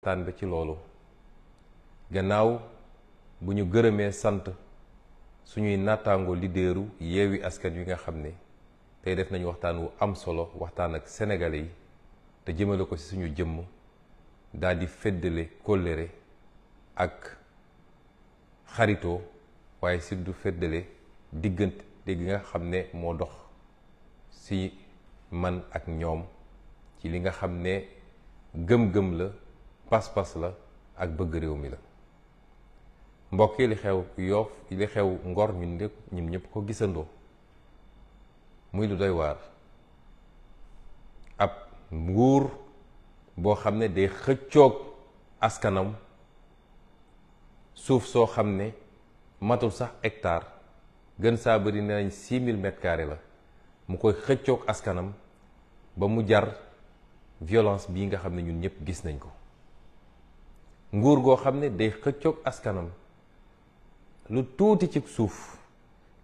taan ba ci loolu gannaaw bu ñu gërëmee sant suñuy nattaango leaderu Yewwi Askan Wi nga xam ne tey def nañu waxtaan wu am solo waxtaan ak sénégalais yi te jëmale ko ci suñu jëmm daal di feddale kóllëre ak xaritoo waaye surtout feddale diggante gi nga xam ne moo dox ci man ak ñoom ci li nga xam ne gëm-gëm la pas-pas la ak bëgg réew mi la mbokk yi li xew Yoff li xew Ngor ñun ñëpp ko gisandoo muy lu doy waar ab nguur boo xam ne day xëccoog askanam suuf soo xam ne matul sax hectare gën saa bëri ne nañ 6000 mètres carrés la mu koy xëccoog askanam ba mu jar violence bii nga xam ne ñun ñëpp gis nañ ko nguur goo xam ne day xëccoog askanam lu tuuti ci suuf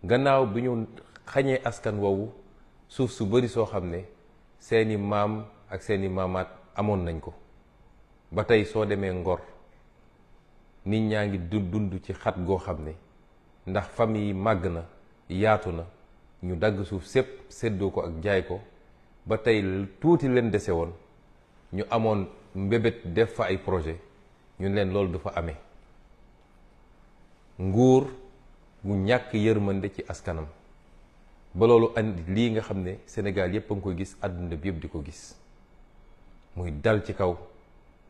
gannaaw bi ñu xañee askan woowu suuf su bari soo xam ne seeni maam ak seeni maamaat amoon nañ ko ba tey soo demee Ngor nit ñaa ngi dund ci xat goo xam ne ndax famille yi màgg na yaatu na ñu dagg suuf sépp séddoo ko ak jaay ko ba tey tuuti leen dese woon ñu amoon mbébét def fa ay projet ñun leen loolu du fa amee nguur gu ñàkk yërmande ci askanam ba loolu andi lii nga xam ne Sénégal yépp a ngi koy gis àdduna bi yépp di ko gis muy dal ci kaw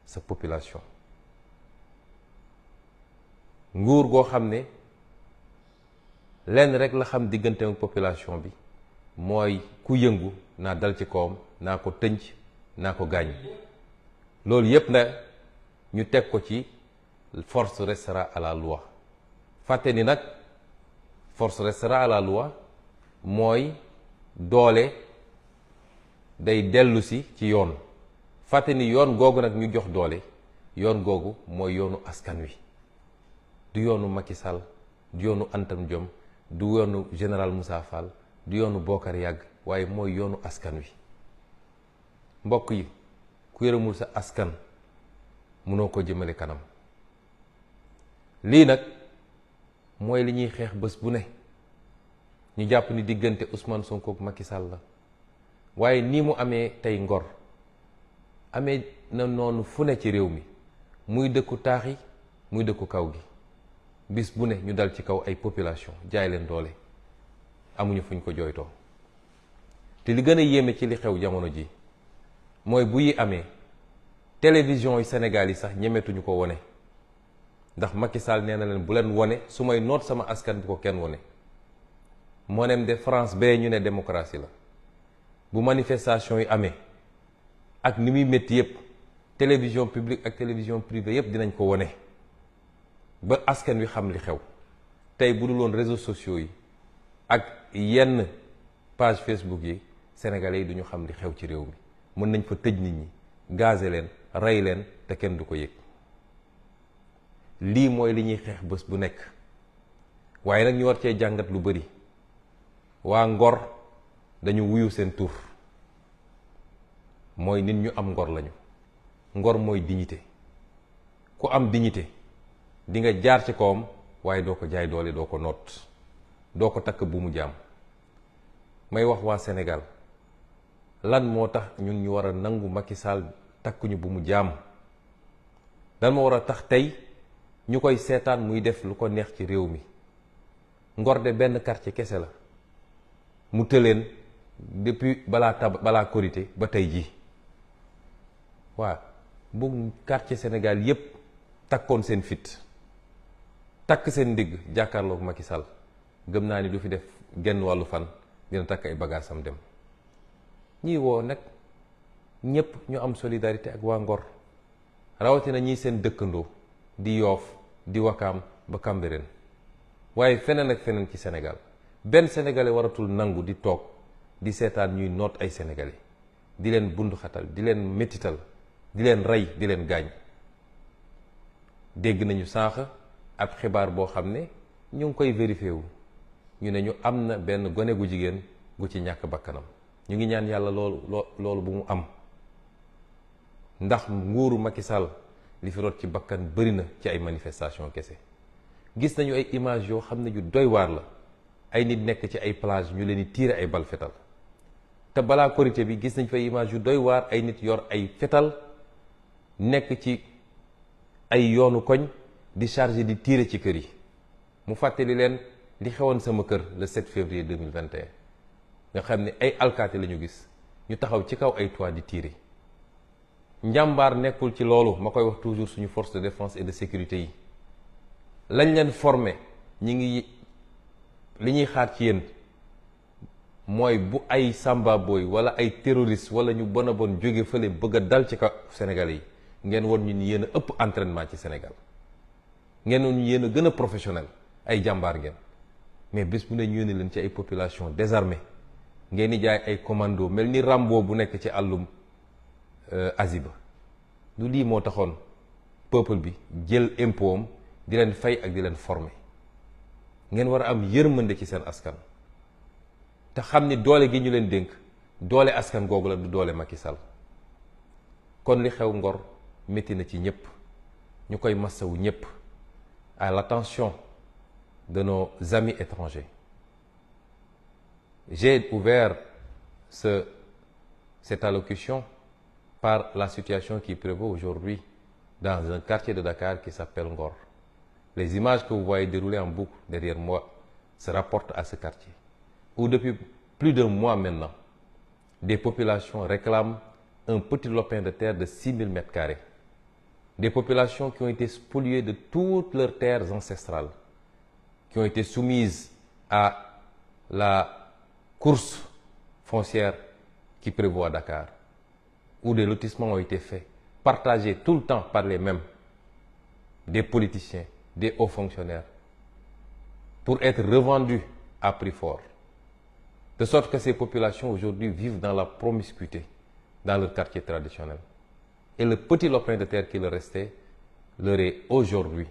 sa population nguur goo xam ne lenn rek la xam diggante ak population bi mooy ku yëngu naa dal ci kawam naa ko tënc naa ko gaañ loolu yépp na ñu teg ko ci force restera à la loi fàtte ni nag force restera à la loi mooy doole day dellu si ci yoon fàtte ni yoon googu nag ñu jox doole yoon googu mooy yoonu askan wi du yoonu Macky Sall du yoonu Antam Diome du yoonu général Moussa Fall du yoonu Bokar Yàgg waaye mooy yoonu askan wi mbokk yi ku yërëmul sa askan mënoo ko jëmale kanam lii nag mooy li ñuy xeex bés bu ne ñu jàpp ni diggante Ousmane Sonko ak Macky Sall la waaye nii mu amee tey Ngor amee na noonu fu ne ci réew mi muy dëkku taax yi muy dëkku kaw gi bis bu ne ñu dal ci kaw ay population jaay leen doole amuñu fuñ ko jooytoo te li gën a yéeme ci li xew jamono ji mooy bu yi amee télévision yi Sénégal yi sax ñemetuñu ko wone ndax Macky Sall nee na leen bu leen wone su may noot sama askan bi ko kenn wone moo nem de France bee ñu ne démocratie la bu manifestation yi amee ak ni muy métti yépp télévision publique ak télévision privée yépp dinañ ko wone ba askan wi xam li xew tey bu dul woon réseaux sociaux yi ak yenn page Facebook yi sénégalais yi duñu xam li xew ci réew mi mën nañ fa tëj nit ñi gazé leen rey leen te kenn du ko yëg lii mooy li ñuy xeex bés bu nekk waaye nag ñu war cee jàngat lu bari waa Ngor dañu wuyu seen tur mooy nit ñu am ngor lañu ngor mooy dignité ku am dignité di nga jaar ci kawam waaye doo ko jaay doole doo ko noot doo ko takk bu mu jaam may wax waa Sénégal lan moo tax ñun ñu war a nangu Macky Sall takkuñu bu mu jaam dan ma war a tax tey ñu koy seetaan muy def lu ko neex ci réew mi Ngor de benn quartier kese la mu tëleen depuis balaa Korité ba tey jii waa bu quartier Sénégal yépp takkoon seen fit takk seen ndigg jàkkaarloog Macky Sall gëm naa ni du fi def genn wàllu fan dina takk ay bagaasam dem ñii woo nag ñépp ñu am solidarité ak waa Ngor rawatina ñii seen dëkkandoo di Yoff di Wakaam ba Cambérène waaye feneen ak feneen ci Sénégal benn sénégalais waratul nangu di toog di seetaan ñuy noot ay sénégalais di leen bunduxatal di leen métital di leen rey di leen gaañ dégg nañu sànq ab xibaar boo xam ne ñu ngi koy vérifié wu ñu ne ñu am na benn gone gu jigéen gu ci ñàkk bakkanam ñu ngi ñaan yàlla loolu bu mu am ndax nguuru Macky Sall li fi rot ci bakkan bëri na ci ay manifestation kese. Gis nañu ay image yoo xam ne yu doy waar la, ay nit nekk ci ay plage ñu leen di tiire ay bal fetal. te balaa korité bi gis nañ fa image yu doy waar, ay nit yor ay fetal nekk ci ay yoonu koñ di chargé di tiire ci kër yi. mu fàttali leen li xewoon sama kër le 7 février 2021 nga xam ne ay alkaati la ñu gis ñu taxaw ci kaw ay toit di tiire. njàmbaar nekkul ci loolu, ma koy wax toujours suñu force de défense et de sécurité yi lañ leen formé ñi ngi li ñuy xaar ci yéen mooy bu ay samba boy wala ay terroriste wala ñu bon a bon jóge fële bëgg a dal ci kaw Sénégalais yi ngeen won ñu ni yéen a ëpp entraînement ci Sénégal, ngeen won ñu yéen a gën a professionnel, ay jàmbaar ngeen. mais bés bu ne ñu yónni leen ci ay population désarmée ngeen di jaay ay commando mel ni Rambo bu nekk ci àllum Aziba. du lii moo taxoon peuple bi jël impôt am di leen fay ak di leen former. ngeen war a am yërmande ci seen askan te xam ni doole gi ñu leen dénk doole askan googu la, du doole Macky Sall. kon li xew Ngor métti na ci ñëpp, ñu koy massawu ñëpp, à l'attention de nos amis étrangers. J'ai ouvert cette allocution par la situation qui prévaut aujourd'hui dans un quartier de Dakar qui s'appelle Ngor. Les images que vous voyez dérouler en boucle derrière moi se rapportent à ce quartier, où depuis plus d'un mois maintenant, des populations réclament un petit lopin de terre de 6000 m². Des populations qui ont été spoliées de toutes leurs terres ancestrales, qui ont été soumises à la course foncière qui prévaut à Dakar, où des lotissements ont été faits, partagés tout le temps par les mêmes, des politiciens, des hauts fonctionnaires, pour être revendus à prix fort. De sorte que ces populations aujourd'hui vivent dans la promiscuité dans leur quartier traditionnel. Et le petit lopin de terre qui leur restait leur est aujourd'hui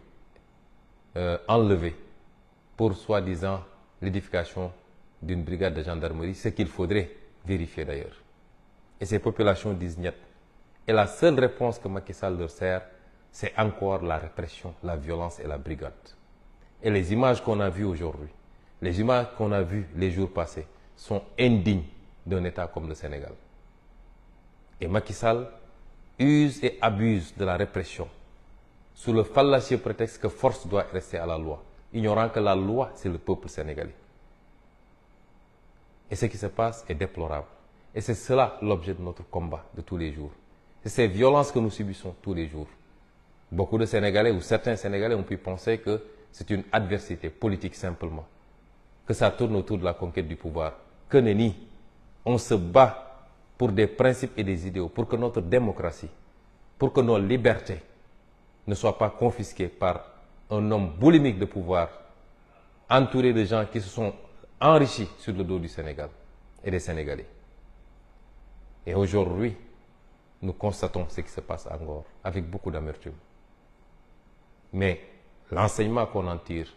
enlevé pour soi-disant l'édification d'une brigade de gendarmerie, ce qu'il faudrait vérifier d'ailleurs. Et ces populations disent niet. Et la seule réponse que Macky Sall leur sert, c'est encore la répression, la violence et la brigade. Et les images qu'on a vues aujourd'hui, les images qu'on a vues les jours passés, sont indignes d'un État comme le Sénégal. Et Macky Sall use et abuse de la répression sous le fallacieux prétexte que force doit rester à la loi, ignorant que la loi, c'est le peuple sénégalais. Et ce qui se passe est déplorable. Et c'est cela l'objet de notre combat de tous les jours. C'est ces violences que nous subissons tous les jours. Beaucoup de Sénégalais ou certains Sénégalais ont pu penser que c'est une adversité politique simplement, que ça tourne autour de la conquête du pouvoir. Que nenni, on se bat pour des principes et des idéaux, pour que notre démocratie, pour que nos libertés ne soient pas confisquées par un homme boulimique de pouvoir, entouré de gens qui se sont enrichis sur le dos du Sénégal et des Sénégalais. Et aujourd'hui, nous constatons ce qui se passe à Ngor avec beaucoup d'amertume. Mais l'enseignement qu'on en tire,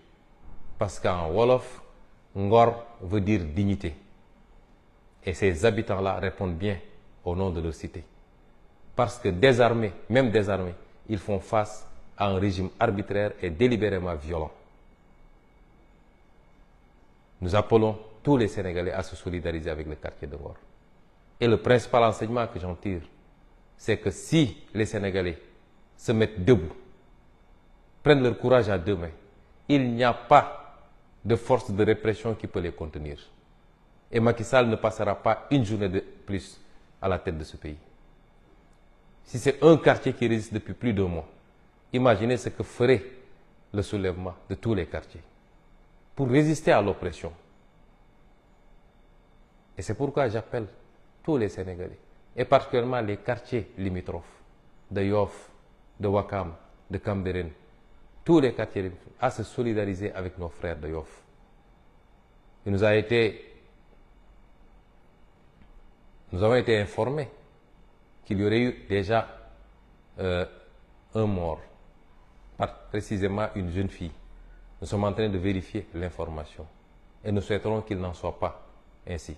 parce qu'en Wolof, Ngor veut dire dignité. Et ces habitants-là répondent bien au nom de leur cité. Parce que désarmés, même désarmés, ils font face à un régime arbitraire et délibérément violent. Nous appelons tous les Sénégalais à se solidariser avec le quartier de Ngor. Et le principal enseignement que j'en tire, c'est que si les Sénégalais se mettent debout, prennent leur courage à deux mains, il n'y a pas de force de répression qui peut les contenir. Et Macky Sall ne passera pas une journée de plus à la tête de ce pays. Si c'est un quartier qui résiste depuis plus d'un mois, imaginez ce que ferait le soulèvement de tous les quartiers pour résister à l'oppression. Et c'est pourquoi j'appelle tous les Sénégalais, et particulièrement les quartiers limitrophes de Yoff, de Ouakam, de Cambérène, tous les quartiers limitrophes, à se solidariser avec nos frères de Yoff. Il nous avons été informés qu'il y aurait eu déjà un mort, précisément une jeune fille. Nous sommes en train de vérifier l'information et nous souhaiterons qu'il n'en soit pas ainsi.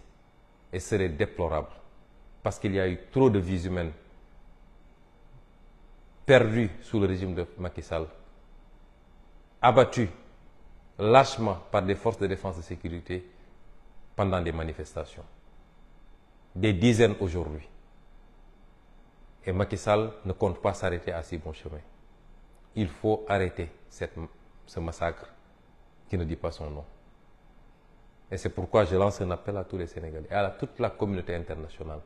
Et ce serait déplorable parce qu'il y a eu trop de vies humaines perdus sous le régime de Macky Sall, abattus lâchement par des forces de défense et de sécurité pendant des manifestations. Des dizaines aujourd'hui. Et Macky Sall ne compte pas s'arrêter à si bon chemin. Il faut arrêter ce massacre qui ne dit pas son nom. Et c'est pourquoi je lance un appel à tous les Sénégalais et à toute la communauté internationale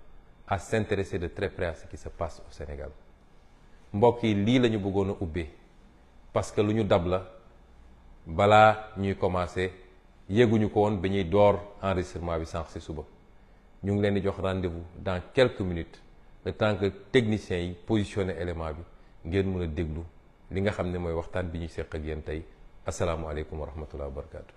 à s'intéresser de très près à ce qui se passe au Sénégal. mbokk yi lii la ñu bëggoon a ubbee parce que lu ñu dab la balaa ñuy commencé yéguñu ko woon ba ñuy door enregistrement bi sànq ci suba ñu ngi leen di jox rendez-vous dans quelques minutes le temps que techniciens yi positionné élément bi ngeen mën a déglu li nga xam ne mooy waxtaan bi ñuy seq ak yéen tey asalaamualeykum wa rahmatulah wa barakaatu.